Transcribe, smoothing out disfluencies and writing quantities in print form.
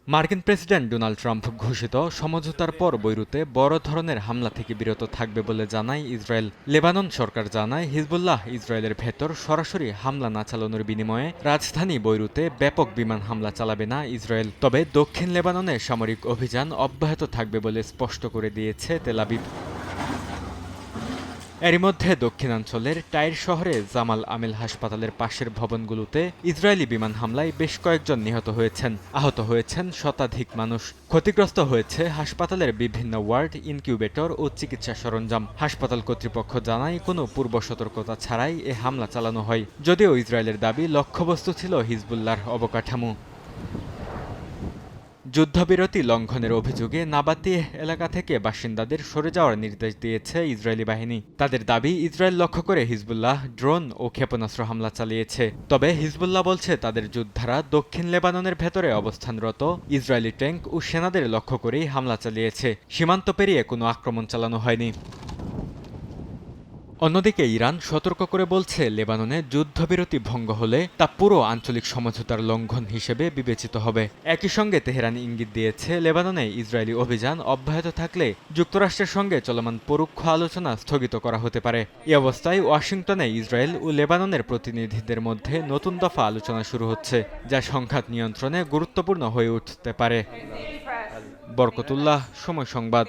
মার্কিন president Donald Trump ঘোষিত সমঝোতার পর বৈরুতে বড় ধরনের হামলা থেকে বিরত থাকবে বলে জানায় ইসরায়েল। লেবানন সরকার জানায়, হিজবুল্লাহ ইসরায়েলের ভেতর সরাসরি হামলা না চালানোর বিনিময়ে রাজধানী বৈরুতে ব্যাপক বিমান হামলা চালাবে না ইসরায়েল। তবে দক্ষিণ লেবাননে সামরিক অভিযান অব্যাহত থাকবে বলে স্পষ্ট করে দিয়েছে তেল আবিব। এরই মধ্যে দক্ষিণাঞ্চলের টাইর শহরে জামাল আমেল হাসপাতালের পাশের ভবনগুলোতে ইসরায়েলি বিমান হামলায় বেশ কয়েকজন নিহত হয়েছেন। আহত হয়েছেন শতাধিক মানুষ। ক্ষতিগ্রস্ত হয়েছে হাসপাতালের বিভিন্ন ওয়ার্ড, ইনকিউবেটর ও চিকিৎসা সরঞ্জাম। হাসপাতাল কর্তৃপক্ষ জানায়, কোনো পূর্ব সতর্কতা ছাড়াই এ হামলা চালানো হয়। যদিও ইসরায়েলের দাবি লক্ষ্যবস্তু ছিল হিজবুল্লাহর অবকাঠামো। যুদ্ধবিরতি লঙ্ঘনের অভিযোগে নাবাতিহ এলাকা থেকে বাসিন্দাদের সরে যাওয়ার নির্দেশ দিয়েছে ইসরায়েলি বাহিনী। তাদের দাবি, ইসরায়েল লক্ষ্য করে হিজবুল্লাহ ড্রোন ও ক্ষেপণাস্ত্র হামলা চালিয়েছে। তবে হিজবুল্লাহ বলছে, তাদের যোদ্ধারা দক্ষিণ লেবাননের ভেতরে অবস্থানরত ইসরায়েলি ট্যাঙ্ক ও সেনাদের লক্ষ্য করেই হামলা চালিয়েছে। সীমান্ত পেরিয়ে কোনো আক্রমণ চালানো হয়নি। অন্যদিকে ইরান সতর্ক করে বলছে, লেবাননে যুদ্ধবিরতি ভঙ্গ হলে তা পুরো আঞ্চলিক সমঝোতার লঙ্ঘন হিসেবে বিবেচিত হবে। একই সঙ্গে তেহরান ইঙ্গিত দিয়েছে, লেবাননে ইসরায়েলি অভিযান অব্যাহত থাকলে যুক্তরাষ্ট্রের সঙ্গে চলমান পরোক্ষ আলোচনা স্থগিত করা হতে পারে। এই অবস্থায় ওয়াশিংটনে ইসরায়েল ও লেবাননের প্রতিনিধিদের মধ্যে নতুন দফা আলোচনা শুরু হচ্ছে, যা সংঘাত নিয়ন্ত্রণে গুরুত্বপূর্ণ হয়ে উঠতে পারে। বরকতুল্লাহ, সময় সংবাদ।